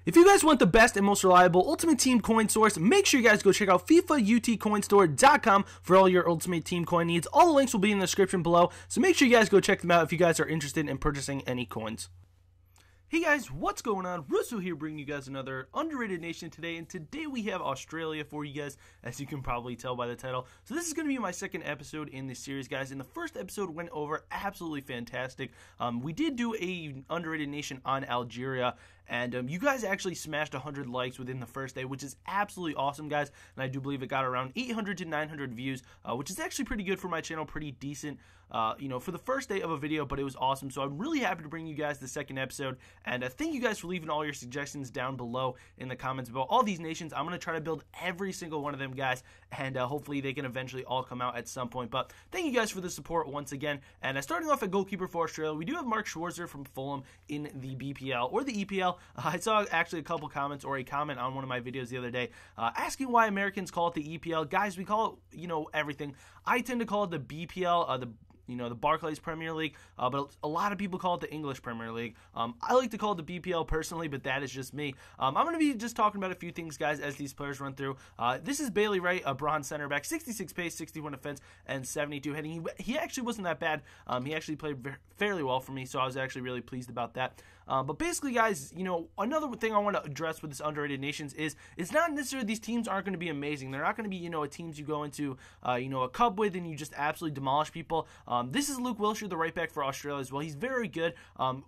If you guys want the best and most reliable Ultimate Team coin source, make sure you guys go check out FIFAUTCOINSTORE.com for all your Ultimate Team coin needs. All the links will be in the description below, so make sure you guys go check them out if you guys are interested in purchasing any coins. Hey guys, what's going on? Russo here bringing you guys another underrated nation today, and today we have Australia for you guys, as you can probably tell by the title. So this is going to be my second episode in this series, guys, and the first episode went over absolutely fantastic. We did do a underrated nation on Algeria, and you guys actually smashed 100 likes within the first day, which is absolutely awesome, guys, and I do believe it got around 800 to 900 views, which is actually pretty good for my channel, pretty decent, for the first day of a video, but it was awesome. So I'm really happy to bring you guys the second episode, and thank you guys for leaving all your suggestions down below in the comments about all these nations. I'm going to try to build every single one of them, guys, and hopefully they can eventually all come out at some point. But thank you guys for the support once again. And starting off at goalkeeper for Australia, we do have Mark Schwarzer from Fulham in the BPL or the EPL. I saw actually a couple comments or a comment on one of my videos the other day asking why Americans call it the EPL. Guys, we call it, everything. I tend to call it the BPL, the Barclays Premier League, but a lot of people call it the English Premier League. I like to call it the BPL personally, but that is just me. I'm going to be just talking about a few things, guys, as these players run through. This is Bailey Wright, a bronze center back, 66 pace, 61 defense, and 72 heading. He actually wasn't that bad. He actually played fairly well for me, so I was actually really pleased about that. But basically, guys, another thing I want to address with this underrated nations is it's not necessarily these teams aren't going to be amazing. They're not going to be, a teams you go into, a cup with and you just absolutely demolish people. This is Luke Wilshere, the right back for Australia as well. He's very good.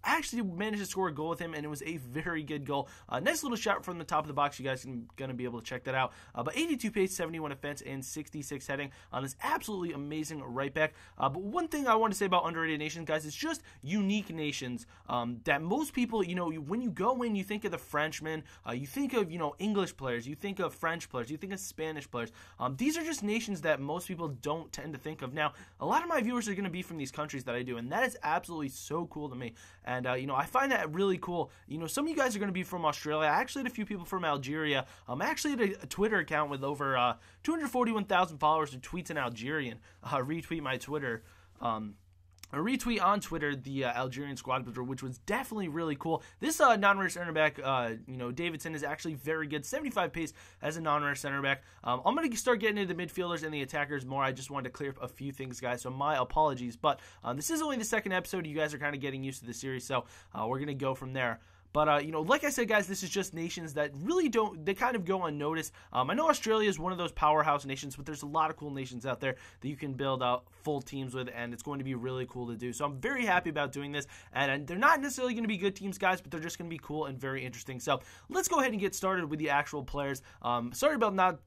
Actually managed to score a goal with him, and it was a very good goal. Nice little shot from the top of the box. You guys are going to be able to check that out. But 82 pace, 71 defense, and 66 heading on this absolutely amazing right back. But one thing I want to say about underrated nations, guys, it's just unique nations that most people, when you go in, you think of the Frenchmen, you think of, English players, you think of French players, you think of Spanish players. These are just nations that most people don't tend to think of. Now, a lot of my viewers are going to be from these countries that I do, and that is absolutely so cool to me. And I find that really cool. Some of you guys are going to be from Australia. I actually had a few people from Algeria. I actually had a Twitter account with over 241,000 followers who tweets in Algerian retweet my Twitter. A retweet on Twitter the Algerian squad builder, which was definitely really cool. This non-rare center back, Davidson, is actually very good. 75 pace as a non-rare center back. I'm going to start getting into the midfielders and the attackers more. I just wanted to clear up a few things, guys, so my apologies. But this is only the second episode. You guys are kind of getting used to the series, so we're going to go from there. But, like I said, guys, this is just nations that really they kind of go unnoticed. I know Australia is one of those powerhouse nations, but there's a lot of cool nations out there that you can build out full teams with, and it's going to be really cool to do. So I'm very happy about doing this, and they're not necessarily going to be good teams, guys, but they're just going to be cool and very interesting. So let's go ahead and get started with the actual players. Sorry about not,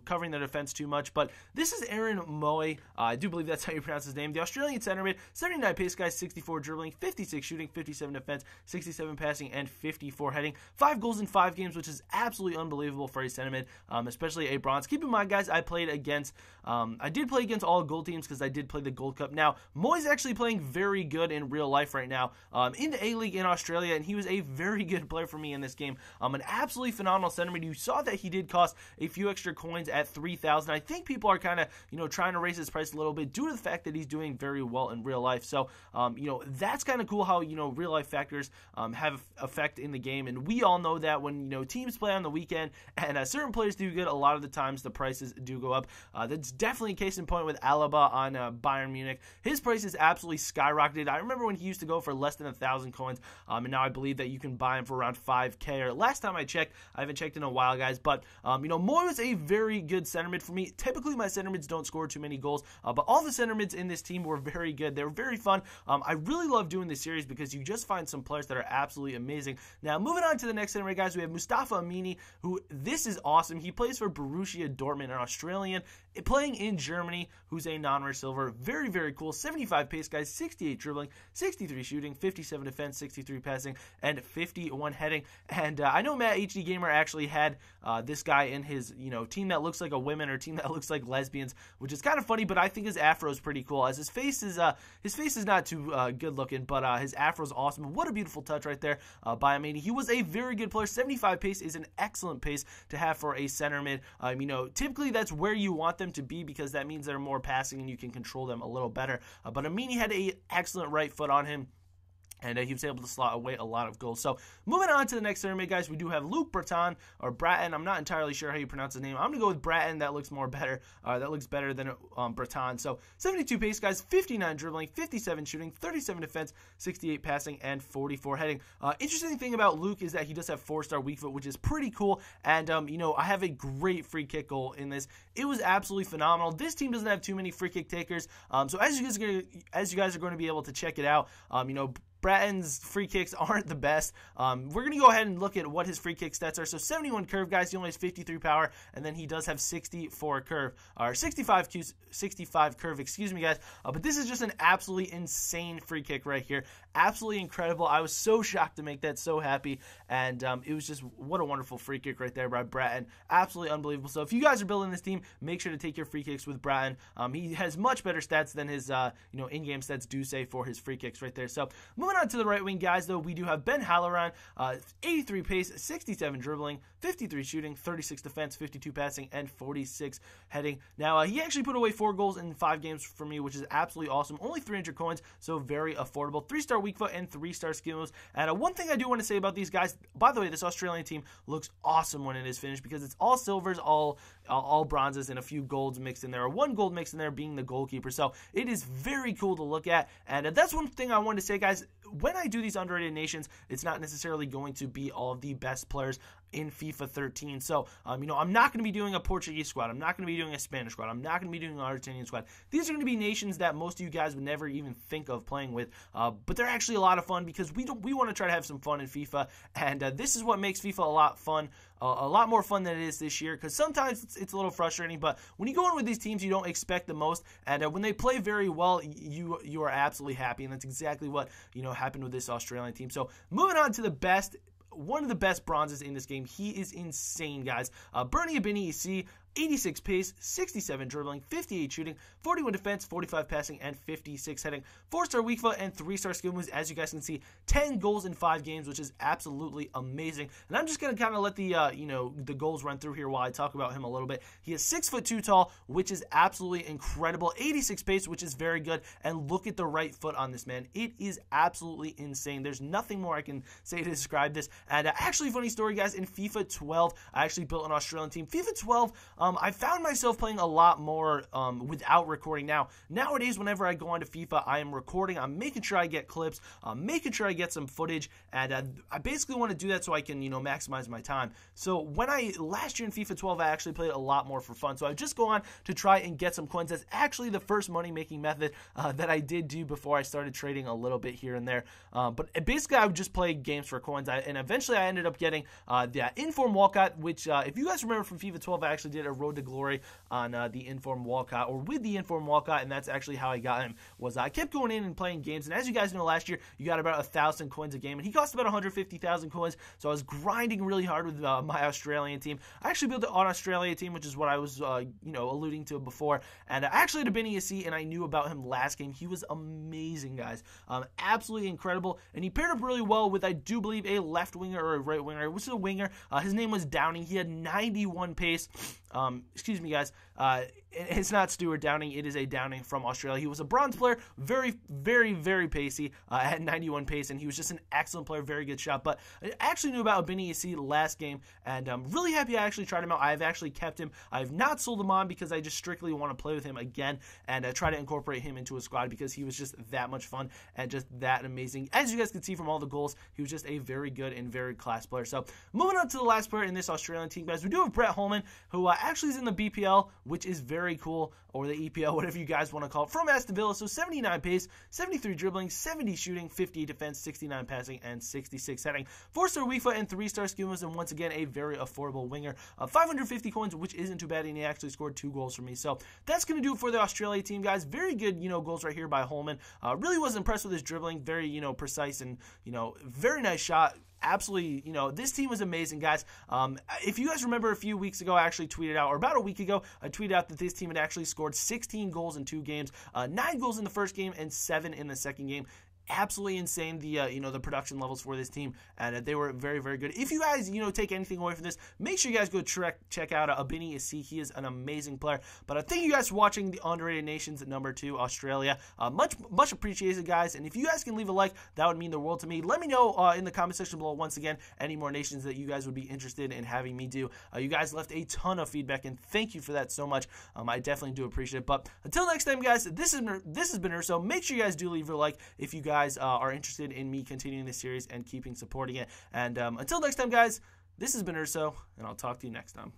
covering the defense too much, but this is Aaron Moy. I do believe that's how you pronounce his name. The Australian center mid, 79 pace, guys, 64 dribbling, 56 shooting, 57 defense, 67 passing, and 54 heading. 5 goals in 5 games, which is absolutely unbelievable for a center mid, especially a bronze. Keep in mind, guys, I did play against all gold teams because I did play the Gold Cup. Now, Moy's actually playing very good in real life right now in the A-League in Australia, and he was a very good player for me in this game. An absolutely phenomenal center mid. You saw that he did cost a few extra coins at 3,000. I think people are kind of, trying to raise his price a little bit due to the fact that he's doing very well in real life. So, that's kind of cool how, real life factors have effect in the game, and we all know that when teams play on the weekend and certain players do good, a lot of the times the prices do go up. That's definitely a case in point with Alaba on Bayern Munich. His price is absolutely skyrocketed. I remember when he used to go for less than 1,000 coins, and now I believe that you can buy him for around 5K, or last time I checked. I haven't checked in a while, guys, but Moy was a very good center mid for me. Typically my center mids don't score too many goals, but all the center mids in this team were very good. They were very fun. I really love doing this series because you just find some players that are absolutely amazing. Now, moving on to the next center mid, guys, we have Mustafa Amini, who, this is awesome. He plays for Borussia Dortmund, an Australian, playing in Germany, who's a non-rare silver. Very, very cool. 75 pace, guys, 68 dribbling, 63 shooting, 57 defense, 63 passing, and 51 heading. And I know Matt HD Gamer actually had this guy in his, team that looks like a women or team that looks like lesbians, which is kind of funny, but I think his afro is pretty cool, as his face is not too good looking, but his afro is awesome. What a beautiful touch right there by Amini. He was a very good player. 75 pace is an excellent pace to have for a center mid. Typically that's where you want them to be because that means they're more passing and you can control them a little better. But Amini had an excellent right foot on him. and he was able to slot away a lot of goals. So moving on to the next center mid, guys, we do have Luke Breton, or Bratton. I'm not entirely sure how you pronounce his name. I'm going to go with Bratton. That looks better than Breton. So 72 pace, guys, 59 dribbling, 57 shooting, 37 defense, 68 passing, and 44 heading. Interesting thing about Luke is that he does have 4-star weak foot, which is pretty cool. And, I have a great free kick goal in this. It was absolutely phenomenal. This team doesn't have too many free kick takers. So as you guys are going to be able to check it out, Bratton's free kicks aren't the best. We're going to go ahead and look at what his free kick stats are. So 71 curve, guys. He only has 53 power, and then he does have 64 curve, or 65 curve, excuse me, guys. But this is just an absolutely insane free kick right here. Absolutely incredible. I was so shocked to make that, so happy, and it was just, what a wonderful free kick right there by Bratton. Absolutely unbelievable. So if you guys are building this team, make sure to take your free kicks with Bratton. He has much better stats than his, in-game stats do say for his free kicks right there. So moving on to the right wing, guys, though, we do have Ben Halloran, 83 pace, 67 dribbling, 53 shooting, 36 defense, 52 passing, and 46 heading. Now, he actually put away 4 goals in 5 games for me, which is absolutely awesome. Only 300 coins, so very affordable. 3-star weak foot and 3-star skill moves. And one thing I do want to say about these guys, by the way, this Australian team looks awesome when it is finished because it's all silvers, all bronzes, and a few golds mixed in there, or 1 gold mixed in there being the goalkeeper. So it is very cool to look at. And that's one thing I wanted to say, guys. When I do these underrated nations, it's not necessarily going to be all of the best players in FIFA 13. So, I'm not going to be doing a Portuguese squad. I'm not going to be doing a Spanish squad. I'm not going to be doing an Argentinian squad. These are going to be nations that most of you guys would never even think of playing with. But they're actually a lot of fun because we want to try to have some fun in FIFA. And this is what makes FIFA a lot more fun than it is this year, because sometimes it's a little frustrating, but when you go in with these teams, you don't expect the most, and when they play very well, you are absolutely happy, and that's exactly what happened with this Australian team. So moving on to one of the best bronzes in this game. He is insane, guys. Bernie Abini, 86 pace, 67 dribbling, 58 shooting, 41 defense, 45 passing, and 56 heading. 4-star weak foot and 3-star skill moves. As you guys can see, 10 goals in 5 games, which is absolutely amazing. And I'm just going to kind of let the goals run through here while I talk about him a little bit. He is 6'2" tall, which is absolutely incredible. 86 pace, which is very good. And look at the right foot on this man. It is absolutely insane. There's nothing more I can say to describe this. And actually, funny story, guys, in FIFA 12, I actually built an Australian team. FIFA 12, I found myself playing a lot more without recording. Nowadays, whenever I go onto FIFA, I am recording. I'm making sure I get clips, making sure I get some footage, and I basically want to do that so I can, maximize my time. So last year in FIFA 12, I actually played a lot more for fun. So I just go on to try and get some coins. That's actually the first money-making method that I did do before I started trading a little bit here and there. But basically, I would just play games for coins, and eventually I ended up getting the Inform Walcott, which, if you guys remember from FIFA 12, I actually did a Road to Glory on the Inform Walcott, or with the Inform Walcott, and that's actually how I got him. Was I kept going in and playing games, and as you guys know, last year you got about 1,000 coins a game, and he cost about 150,000 coins. So I was grinding really hard with my Australian team. I actually built an Australia team, which is what I was alluding to before. And I actually had a Benny Yassi, and I knew about him last game. He was amazing, guys, absolutely incredible, and he paired up really well with, I do believe, a left winger or a right winger, which is a winger. His name was Downing. He had 91 pace. Excuse me, guys. It's not Stuart Downing. It is a Downing from Australia. He was a bronze player, very, very, very pacey, at 91 pace, and he was just an excellent player, very good shot. But I actually knew about Benny Yassi last game, and I'm really happy I actually tried him out. I've actually kept him. I have not sold him on because I just strictly want to play with him again and try to incorporate him into a squad because he was just that much fun and just that amazing. As you guys can see from all the goals, he was just a very good and very class player. So moving on to the last player in this Australian team, guys, we do have Brett Holman, who actually is in the BPL, which is very cool, or the EPL, whatever you guys want to call it, from Aston Villa. So 79 pace, 73 dribbling, 70 shooting, 58 defense, 69 passing, and 66 heading. 4-star weak foot and 3-star skill moves, and once again, a very affordable winger. 550 coins, which isn't too bad, and he actually scored 2 goals for me. So that's going to do it for the Australia team, guys. Very good, goals right here by Holman. Really was impressed with his dribbling. Very, precise and, very nice shot. Absolutely, this team was amazing, guys. If you guys remember a few weeks ago, I actually tweeted out, or about a week ago, I tweeted out that this team had actually scored 16 goals in 2 games, 9 goals in the first game and 7 in the second game. absolutely insane, the the production levels for this team, and they were very, very good. If you guys take anything away from this, make sure you guys go check out Abini Isi. He is an amazing player. But thank you guys for watching the Underrated Nations at number 2, Australia. Much appreciated, guys. And if you guys can leave a like, that would mean the world to me. Let me know in the comment section below, once again, any more nations that you guys would be interested in having me do. You guys left a ton of feedback, and thank you for that so much. I definitely do appreciate it. But until next time, guys, this has been Russo. Make sure you guys do leave a like if you guys are interested in me continuing this series and keeping supporting it. And until next time, guys, this has been Russo, and I'll talk to you next time.